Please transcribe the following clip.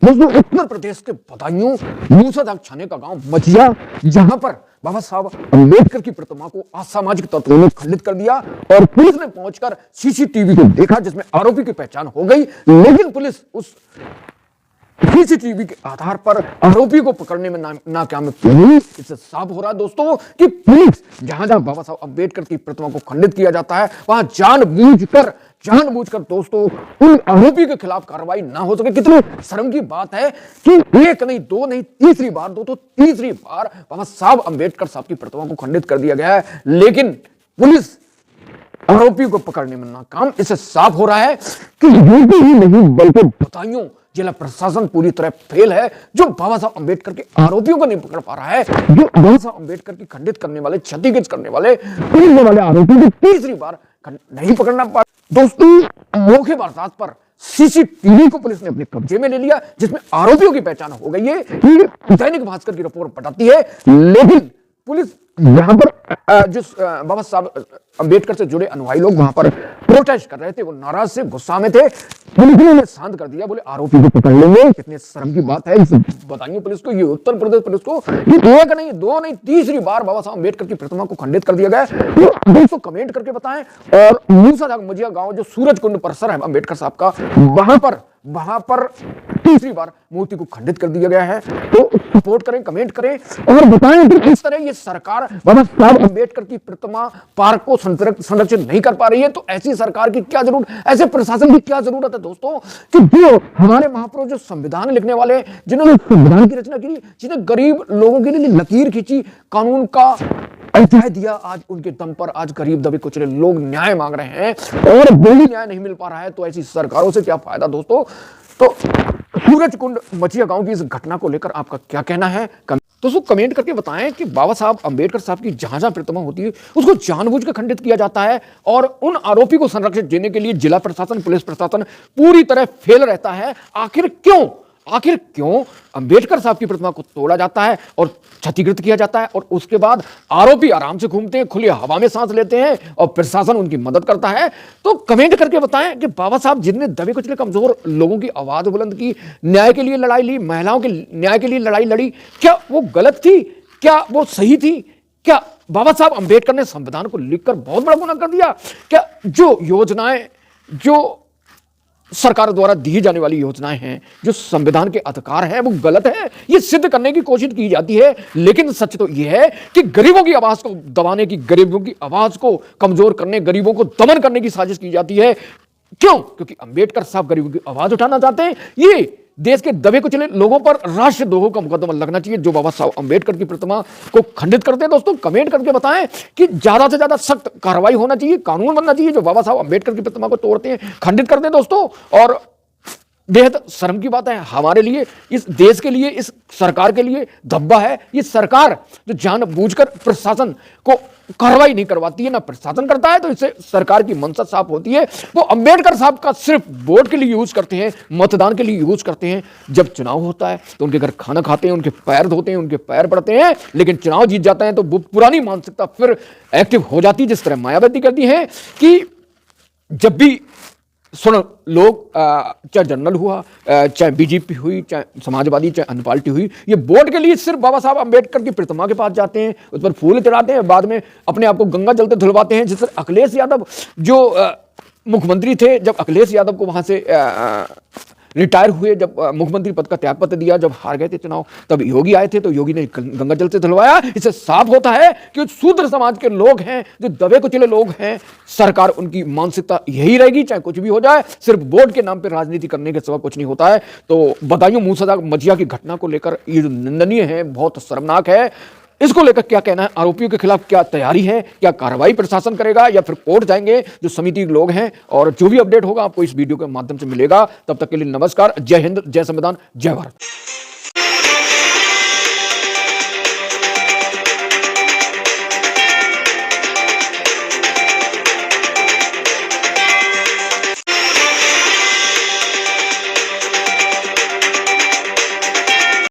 दोस्तों उत्तर प्रदेश के बदायूं मूसादाग छाने का गांव मचिया, जहां पर बाबा साहब अम्बेडकर की प्रतिमा को असामाजिक तत्वों ने खंडित कर दिया और पुलिस ने पहुंचकर सीसीटीवी को देखा जिसमें आरोपी की पहचान हो गई, लेकिन पुलिस उस सीसीटीवी के आधार पर आरोपी को पकड़ने में नाकाम हुई। इससे साफ हो रहा है दोस्तों कि पुलिस जहां जहां बाबा साहब अम्बेडकर की प्रतिमा को खंडित किया जाता है वहां जानबूझकर दोस्तों उन आरोपी के खिलाफ कार्रवाई ना हो सके। कितनी शर्म की बात है कि एक नहीं, दो नहीं, तीसरी बार बाबा साहब अम्बेडकर साहब की प्रतिमा को खंडित कर दिया गया है, लेकिन पुलिस आरोपी को पकड़ने में नाकाम। इससे साफ हो रहा है कि यूपी ही नहीं बल्कि बदायूं जिला प्रशासन पूरी तरह फेल है, जो बाबा साहब अम्बेडकर के आरोपियों को नहीं पकड़ पा रहा है, जो बाबा साहब अम्बेडकर की खंडित करने वाले, क्षतिग्रस्त करने वाले, पीड़ने वाले आरोपी को तीसरी बार नहीं पकड़ना पा। दोस्तों मौके वारदात पर सीसीटीवी को पुलिस ने अपने कब्जे में ले लिया, जिसमें आरोपियों की पहचान हो गई है। दैनिक भास्कर की रिपोर्ट बताती है, लेकिन पुलिस यहां पर जो बाबा साहब अम्बेडकर से जुड़े अनुयायी लोग वहां पर प्रोटेस्ट कर रहे थे, वो नाराज से गुस्सा में थे। पुलिस ने शांत कर दिया, बोले आरोपी को पकड़ लेंगे। कितने शर्म की बात है, बताइए पुलिस को, ये उत्तर प्रदेश पुलिस को एक नहीं, दो नहीं, तीसरी बार बाबा साहब अम्बेडकर की प्रतिमा को खंडित कर दिया गया। तो दोस्तों कमेंट करके बताएं। और मूसादाग मजिया गांव जो सूरज कुंड परिसर है अम्बेडकर साहब का, वहां पर तीसरी बार मूर्ति को खंडित कर दिया गया है। तो सपोर्ट करें, कमेंट करें और बताएं कि इस तरह ये सरकार बाबा साहब अम्बेडकर की प्रतिमा पार्क को संरक्षित नहीं कर पा रही है, तो ऐसी सरकार की क्या जरूरत, ऐसे प्रशासन की क्या जरूरत है दोस्तों, कि जो हमारे महापुरुष जो संविधान लिखने वाले, जिन्होंने संविधान की रचना की, जिन्हें गरीब लोगों के लिए लकीर खींची, कानून का अध्याय दिया, आज उनके दम पर आज गरीब दबे कुचले लोग न्याय मांग रहे हैं और बोली न्याय नहीं मिल पा रहा है, तो ऐसी सरकारों से क्या फायदा दोस्तों। तो सूरज कुंड मचिया गांव की इस घटना को लेकर आपका क्या कहना है, दोस्तों कमेंट करके बताएं कि बाबा साहब अम्बेडकर साहब की जहां जहां प्रतिमा होती है उसको जानबूझकर खंडित किया जाता है और उन आरोपी को संरक्षित देने के लिए जिला प्रशासन, पुलिस प्रशासन पूरी तरह फेल रहता है। आखिर क्यों अम्बेडकर साहब की प्रतिमा को तोड़ा जाता है और क्षतिग्रस्त किया जाता है और उसके बाद आरोपी आराम से घूमते हैं, खुली हवा में सांस लेते हैं और प्रशासन उनकी मदद करता है। तो कमेंट करके बताएं कि बाबा साहब जिनने दबे कुचले कमजोर लोगों की आवाज बुलंद की, न्याय के लिए लड़ाई ली, महिलाओं के न्याय के लिए लड़ाई लड़ी, क्या वो गलत थी, क्या वो सही थी? क्या बाबा साहब अम्बेडकर ने संविधान को लिखकर बहुत बड़ा गुनाह कर दिया? क्या जो योजनाएं, जो सरकार द्वारा दी जाने वाली योजनाएं हैं, जो संविधान के अधिकार हैं, वो गलत है, ये सिद्ध करने की कोशिश की जाती है। लेकिन सच तो यह है कि गरीबों की आवाज को दबाने की, गरीबों की आवाज को कमजोर करने, गरीबों को दमन करने की साजिश की जाती है। क्यों? क्योंकि अम्बेडकर साहब गरीबों की आवाज उठाना चाहते हैं। ये देश के दबे कुचले लोगों पर राष्ट्रद्रोह का मुकदमा लगना चाहिए जो बाबा साहब अम्बेडकर की प्रतिमा को खंडित करते हैं। दोस्तों कमेंट करके बताएं कि ज्यादा से ज्यादा सख्त कार्रवाई होना चाहिए, कानून बनना चाहिए जो बाबा साहब अम्बेडकर की प्रतिमा को तोड़ते हैं, खंडित करते हैं दोस्तों। और बेहद शर्म की बात है हमारे लिए, इस देश के लिए, इस सरकार के लिए धब्बा है। ये सरकार जो जानबूझकर प्रशासन को कार्रवाई नहीं करवाती है, ना प्रशासन करता है, तो इससे सरकार की मंशा साफ होती है। वो अम्बेडकर साहब का सिर्फ वोट के लिए यूज करते हैं, मतदान के लिए यूज करते हैं। जब चुनाव होता है तो उनके घर खाना खाते हैं, उनके पैर धोते हैं, उनके पैर पड़ते हैं, लेकिन चुनाव जीत जाते हैं तो वो पुरानी मानसिकता फिर एक्टिव हो जाती है, जिस तरह मायावती कहती है कि जब भी सुनो लोग, चाहे जनरल हुआ, चाहे बीजेपी हुई, चाहे समाजवादी, चाहे अन्य पार्टी हुई, ये वोट के लिए सिर्फ बाबा साहब अम्बेडकर की प्रतिमा के पास जाते हैं, उस पर फूल चढ़ाते हैं, बाद में अपने आप को गंगा जल से धुलवाते हैं। जिस तरह अखिलेश यादव जो मुख्यमंत्री थे, जब अखिलेश यादव को वहां से रिटायर हुए, जब मुख्यमंत्री पद का त्यागपत्र दिया, जब हार गए थे चुनाव, तब योगी आए थे तो योगी ने गंगा जल से धुलवाया। इससे साफ होता है कि शूद्र समाज के लोग हैं, जो दबे कुचले लोग हैं, सरकार उनकी मानसिकता यही रहेगी, चाहे कुछ भी हो जाए, सिर्फ वोट के नाम पर राजनीति करने के सिवा कुछ नहीं होता है। तो बताइए मूसादाग मजिया की घटना को लेकर ये जो निंदनीय है, बहुत शर्मनाक है, इसको लेकर क्या कहना है? आरोपियों के खिलाफ क्या तैयारी है? क्या कार्रवाई प्रशासन करेगा या फिर कोर्ट जाएंगे जो समिति के लोग हैं? और जो भी अपडेट होगा आपको इस वीडियो के माध्यम से मिलेगा। तब तक के लिए नमस्कार, जय हिंद, जय संविधान, जय भारत।